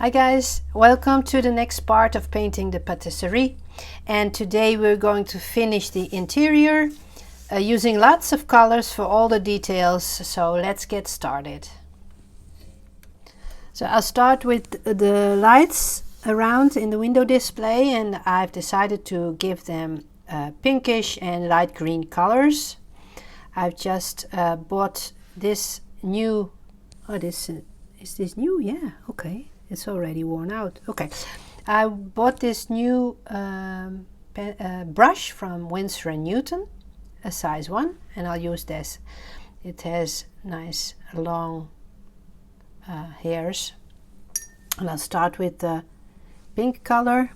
Hi guys, welcome to the next part of painting the patisserie, and today we're going to finish the interior using lots of colors for all the details, so let's get started. So I'll start with the lights around in the window display, and I've decided to give them pinkish and light green colors. I've just bought this new, is this new? Yeah, okay. It's already worn out. Okay, I bought this new brush from Winsor & Newton, a size 1, and I'll use this. It has nice long hairs. And I'll start with the pink color.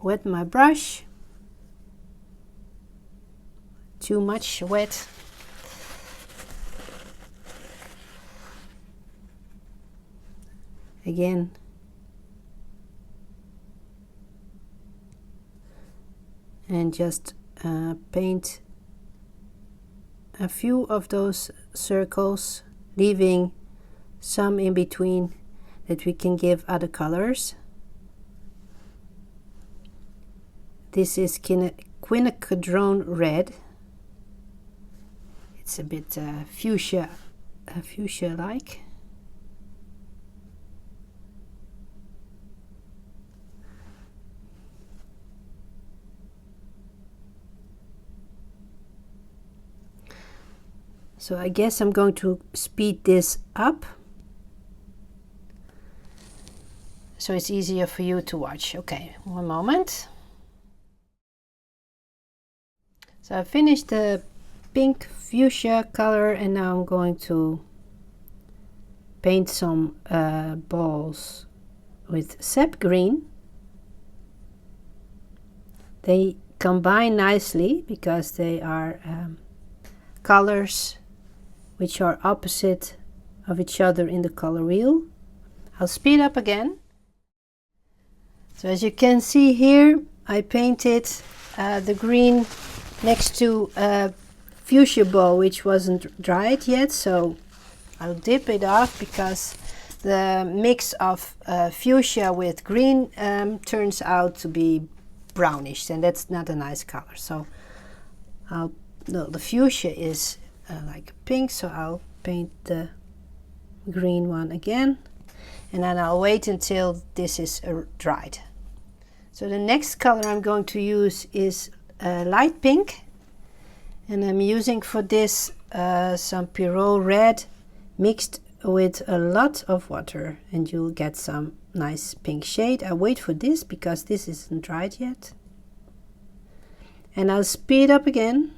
Wet my brush. Too much wet. Again, and just paint a few of those circles, leaving some in between that we can give other colors. This is quinacridone red. It's a bit fuchsia-like. So I guess I'm going to speed this up so it's easier for you to watch. Okay, one moment. So I finished the pink fuchsia color, and now I'm going to paint some balls with sap green. They combine nicely because they are colors which are opposite of each other in the color wheel. I'll speed up again. So as you can see here, I painted the green next to a fuchsia ball which wasn't dried yet, so I'll dip it off because the mix of fuchsia with green turns out to be brownish, and that's not a nice color. So the fuchsia is like pink, so I'll paint the green one again, and then I'll wait until this is dried. So the next color I'm going to use is light pink, and I'm using for this some Pierrot red mixed with a lot of water, and you'll get some nice pink shade. I'll wait for this because this isn't dried yet, and I'll speed up again.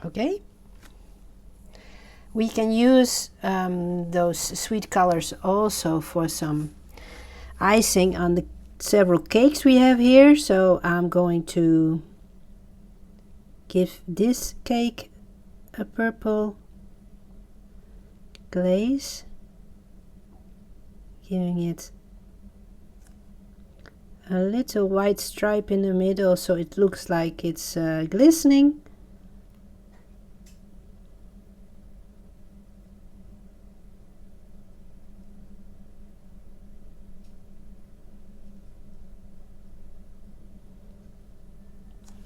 Okay, we can use those sweet colors also for some icing on the several cakes we have here. So I'm going to give this cake a purple glaze, giving it a little white stripe in the middle so it looks like it's glistening.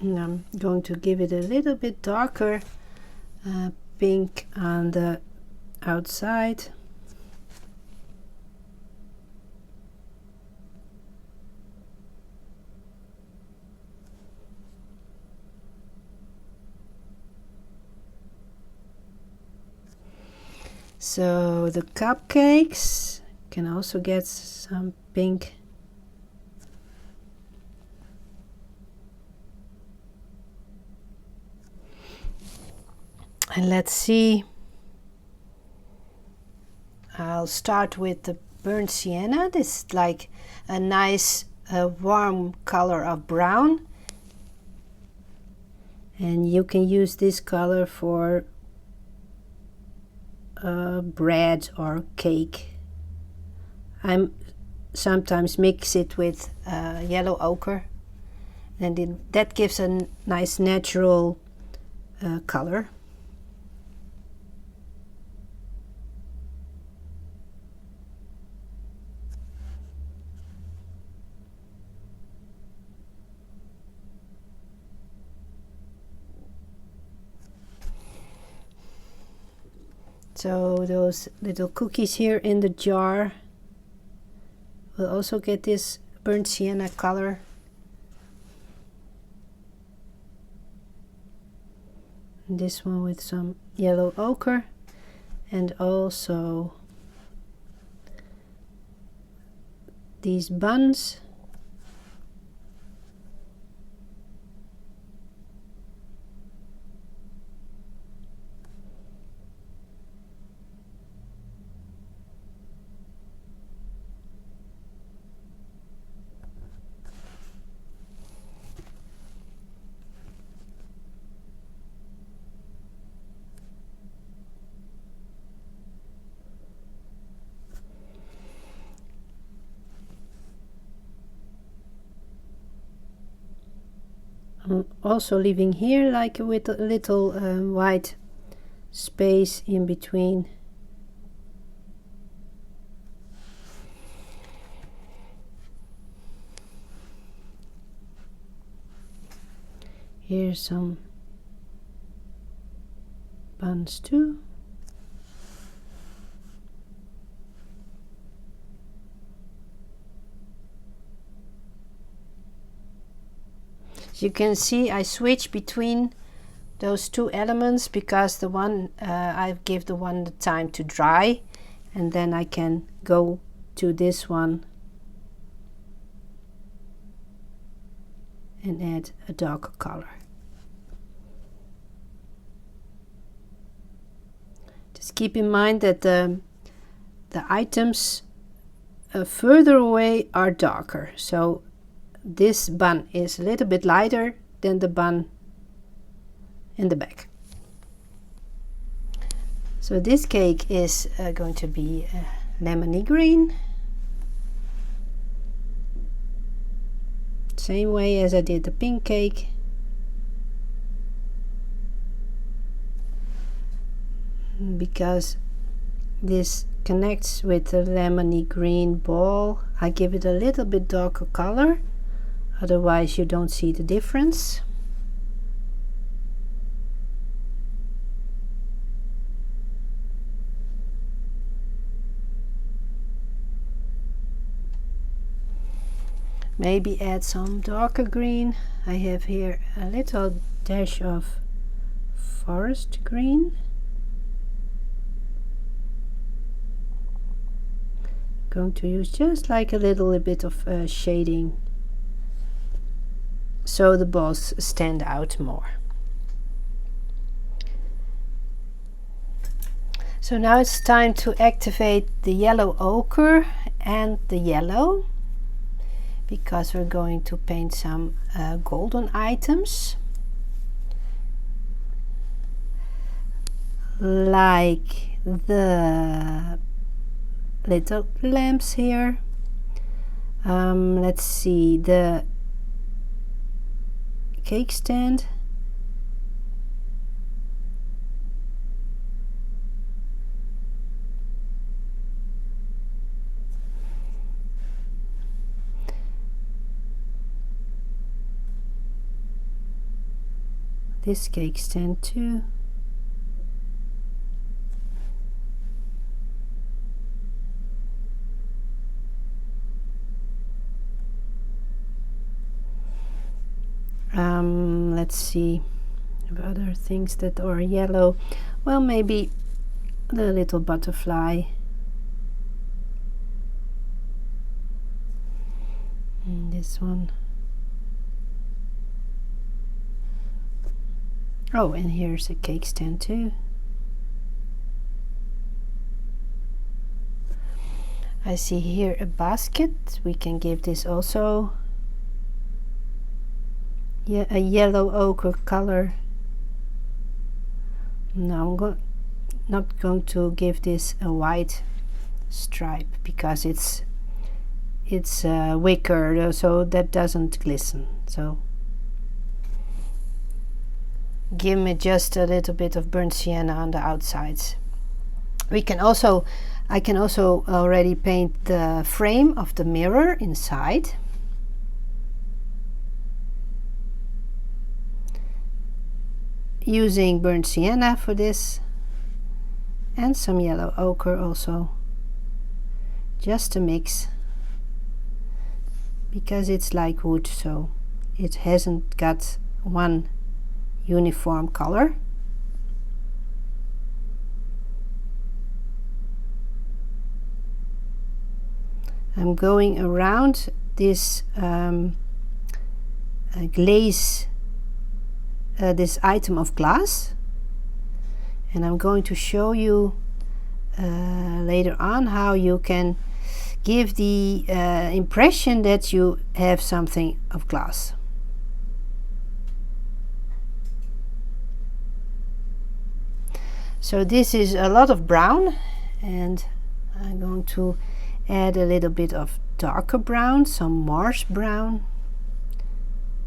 And I'm going to give it a little bit darker pink on the outside. So the cupcakes can also get some pink. And let's see, I'll start with the burnt sienna. This is like a nice a warm color of brown, and you can use this color for bread or cake. I sometimes mix it with yellow ochre, and that gives a nice natural color. So those little cookies here in the jar will also get this burnt sienna color. And this one with some yellow ochre, and also these buns. I'm also leaving here like with a little white space in between. Here's some buns too. As you can see, I switch between those two elements because the one I give the one the time to dry, and then I can go to this one and add a darker color. Just keep in mind that the items further away are darker, so this bun is a little bit lighter than the bun in the back. So this cake is going to be lemony green, same way as I did the pink cake. Because this connects with the lemony green ball, I give it a little bit darker color, otherwise you don't see the difference. Maybe add some darker green. I have here a little dash of forest green. Going to use just like a little bit of shading so the balls stand out more. So now it's time to activate the yellow ochre and the yellow, because we're going to paint some golden items like the little lamps here. Let's see, the cake stand, this cake stand too. Let's see, other things that are yellow. Well, maybe the little butterfly. And this one. Oh, and here's a cake stand too. I see here a basket. We can give this also a yellow ochre color. Now I'm not going to give this a white stripe because it's wicker, so that doesn't glisten. So give me just a little bit of burnt sienna on the outsides. I can also already paint the frame of the mirror inside. Using burnt sienna for this and some yellow ochre also, just to mix, because it's like wood, so it hasn't got one uniform color. I'm going around this glaze, this item of glass, and I'm going to show you later on how you can give the impression that you have something of glass. So this is a lot of brown, and I'm going to add a little bit of darker brown, some marsh brown,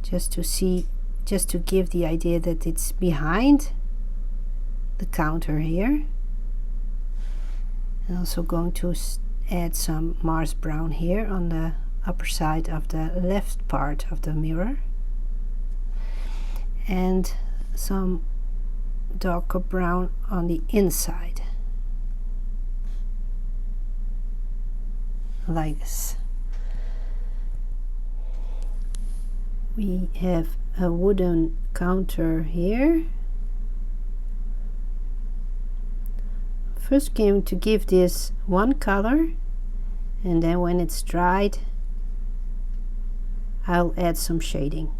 just to give the idea that it's behind the counter here. I'm also going to add some marsh brown here on the upper side of the left part of the mirror, and some darker brown on the inside, like this. We have a wooden counter here. First going to give this one color, and then when it's dried I'll add some shading.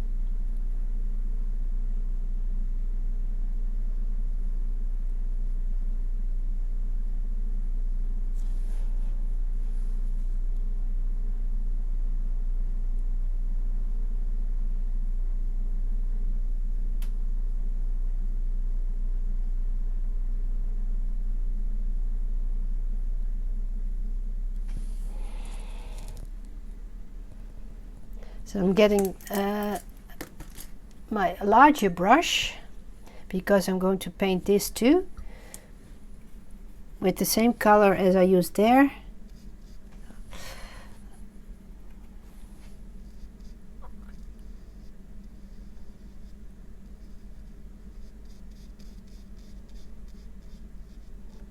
So I'm getting my larger brush, because I'm going to paint this too with the same color as I used there.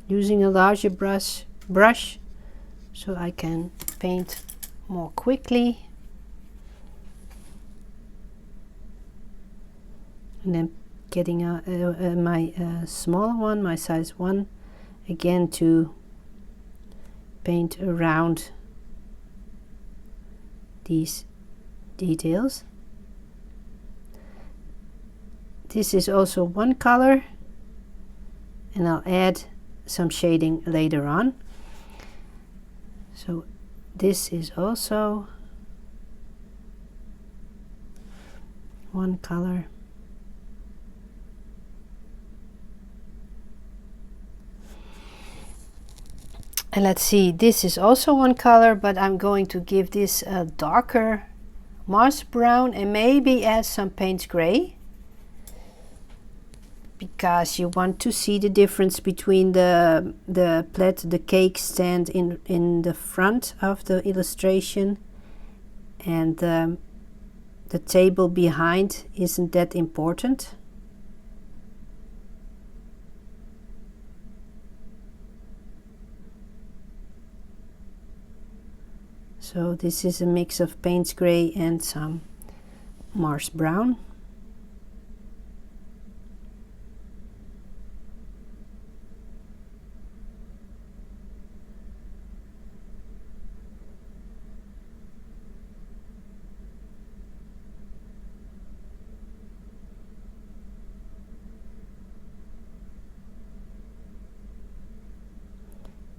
Using a larger brush so I can paint more quickly. And then getting my smaller one, my size 1, again to paint around these details. This is also one color, and I'll add some shading later on. So this is also one color. And let's see, this is also one color, but I'm going to give this a darker moss brown and maybe add some Payne's gray, because you want to see the difference between the cake stand in the front of the illustration and the table behind isn't that important. So this is a mix of Payne's gray and some marsh brown.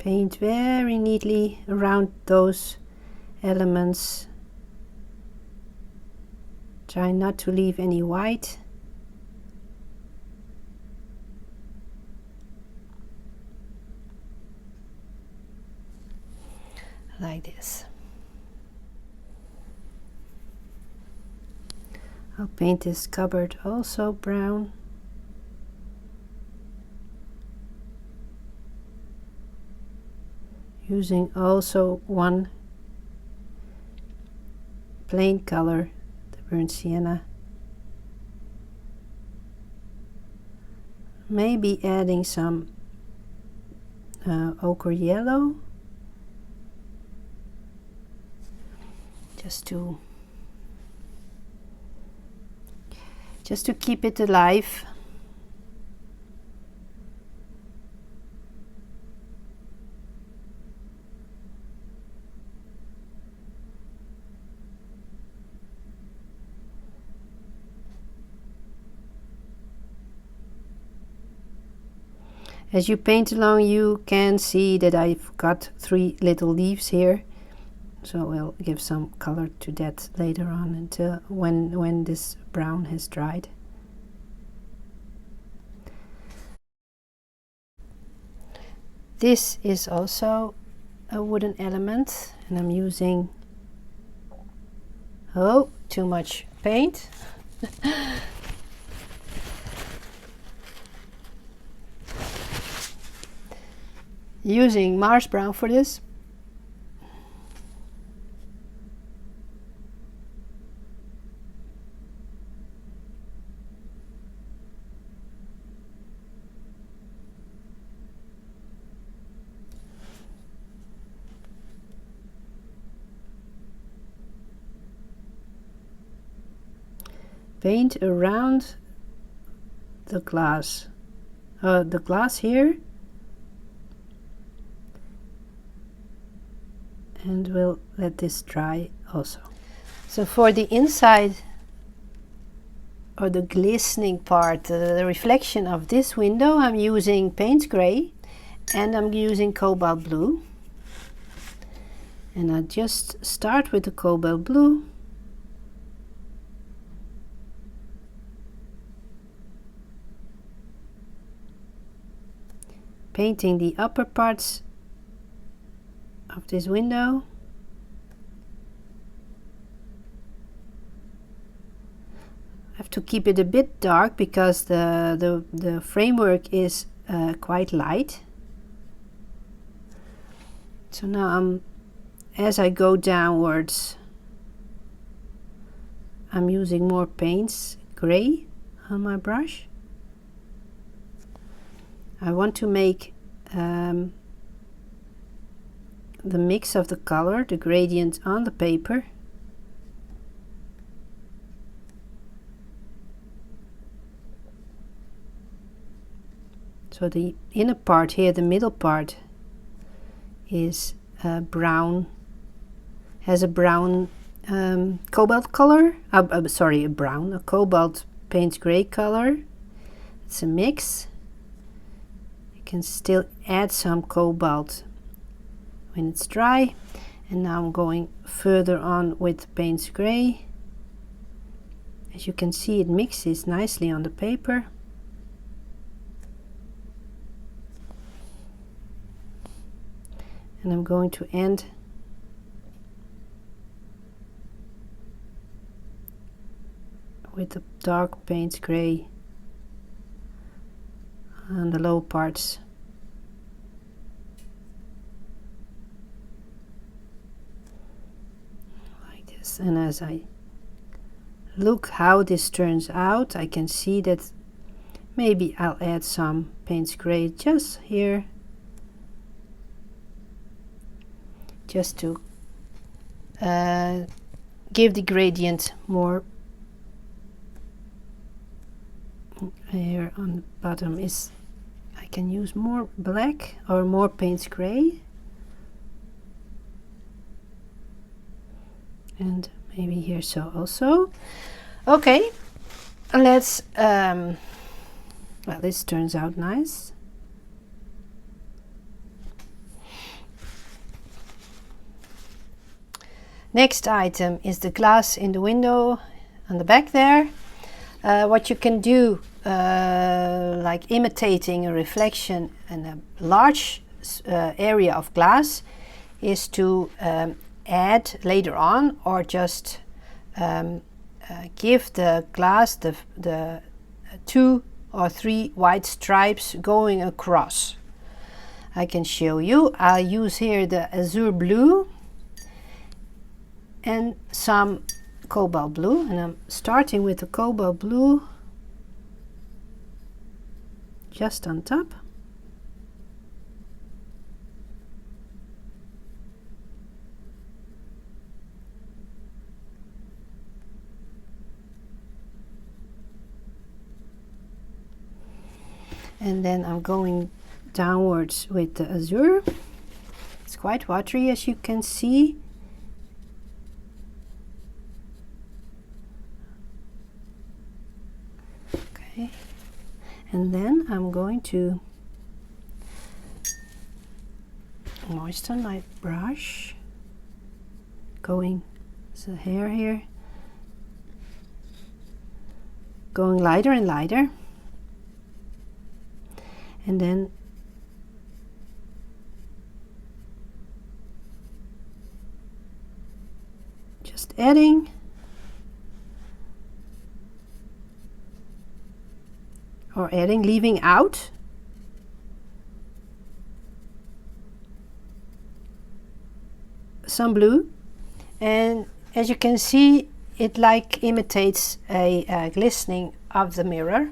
paint very neatly around those elements. Try not to leave any white. Like this. I'll paint this cupboard also brown. Using also one plain color, the burnt sienna. Maybe adding some ochre yellow, just to keep it alive. As you paint along, you can see that I've got 3 little leaves here, so we'll give some color to that later on, until when this brown has dried. This is also a wooden element, and I'm using, oh, too much paint. Using Mars brown for this. Paint around the glass here, and we'll let this dry also. So for the inside, or the glistening part, the reflection of this window, I'm using paint gray and I'm using cobalt blue, and I just start with the cobalt blue. Painting the upper parts of this window. I have to keep it a bit dark because the framework is quite light. So now as I go downwards, I'm using more paints gray on my brush. I want to make the mix of the color, the gradient on the paper. So the inner part here, the middle part, is brown, has a brown cobalt color, sorry, a cobalt paint gray color. It's a mix. Can still add some cobalt when it's dry, and now I'm going further on with paints gray. As you can see, it mixes nicely on the paper. And I'm going to end with the dark paints gray on the low parts. Like this. And as I look how this turns out, I can see that maybe I'll add some paints gray just here, just to give the gradient more. Here on the bottom is, I can use more black or more paints gray, and maybe here so also. Okay, let's well, this turns out nice. Next item is the glass in the window on the back there. What you can do, like imitating a reflection in a large area of glass, is to add later on, or just give the glass the 2 or 3 white stripes going across. I can show you. I'll use here the azure blue and some cobalt blue, and I'm starting with the cobalt blue just on top. And then I'm going downwards with the azure. It's quite watery, as you can see. Okay, and then I'm going to moisten my brush, going the hair here, going lighter and lighter, and then just adding or adding, leaving out some blue, and as you can see, it like imitates a glistening of the mirror.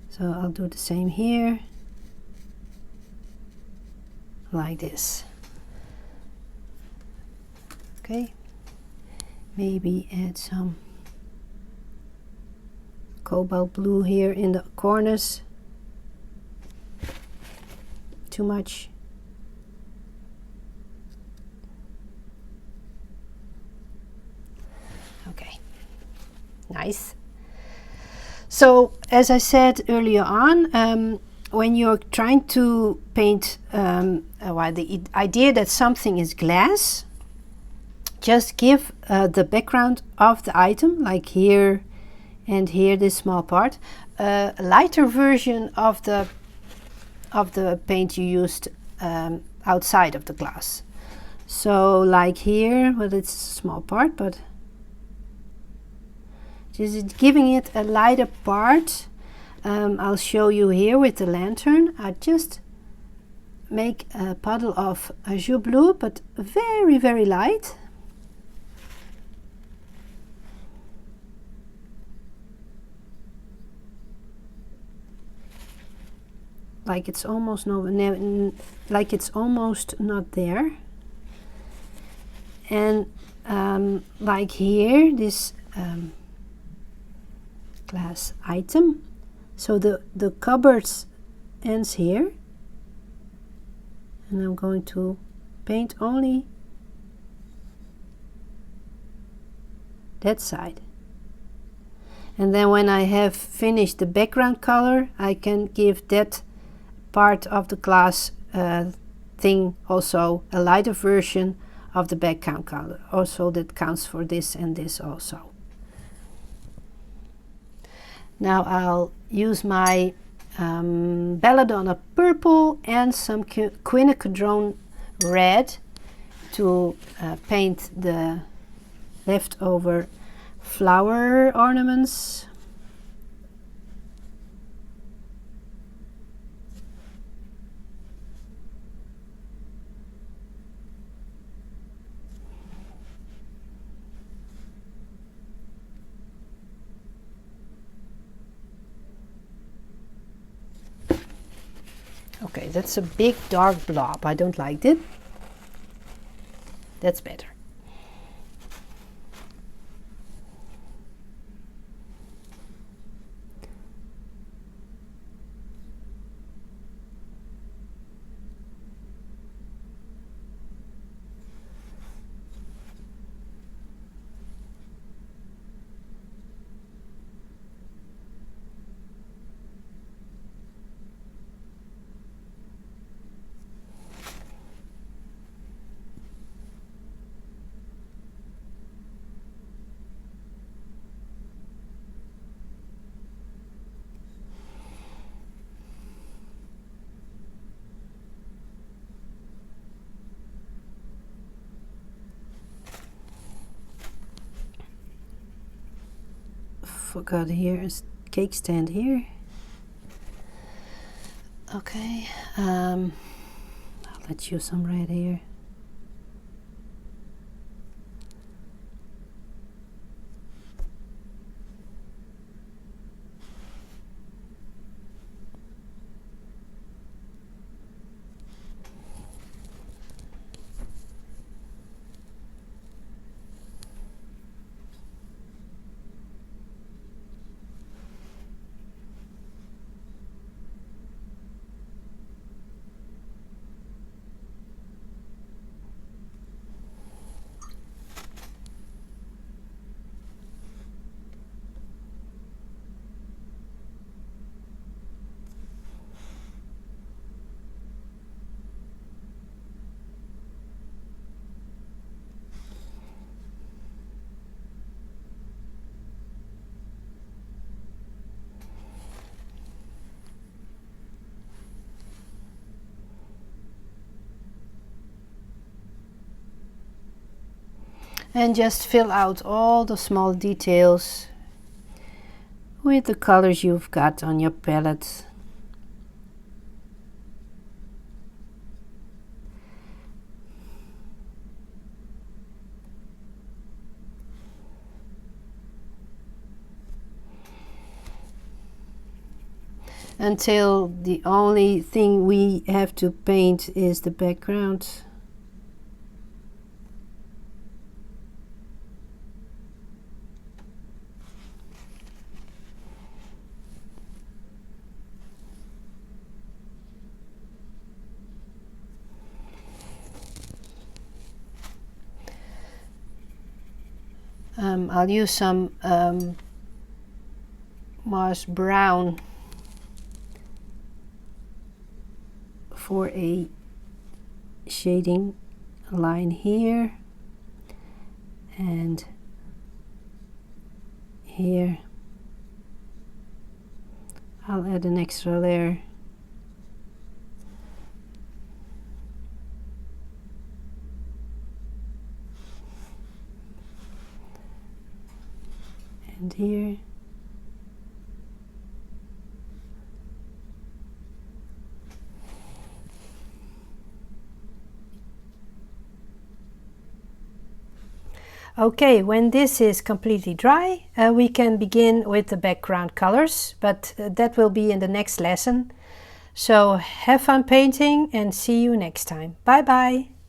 So I'll do the same here, like this. Okay, maybe add some cobalt blue here in the corners. Too much. Okay, nice. So as I said earlier on, when you're trying to paint, the idea that something is glass, just give the background of the item, like here and here, this small part, a lighter version of the paint you used outside of the glass. So like here, well, it's a small part, but just giving it a lighter part. I'll show you here with the lantern. I just make a puddle of azure blue, but very, very light. Like it's almost like it's almost not there. And like here, this glass item, so the cupboard ends here, and I'm going to paint only that side, and then when I have finished the background color, I can give that part of the glass thing also a lighter version of the background color. Also that counts for this and this also. Now I'll use my belladonna purple and some quinacridone red to paint the leftover flower ornaments. Okay, that's a big dark blob. I don't like it. That's better. forgot here is cake stand here. Okay, let's use some red here. And just fill out all the small details with the colors you've got on your palette. Until the only thing we have to paint is the background. I'll use some Mars Brown for a shading line here and here. I'll add an extra layer. And here. Okay, when this is completely dry, we can begin with the background colors, but that will be in the next lesson. So have fun painting and see you next time. Bye bye!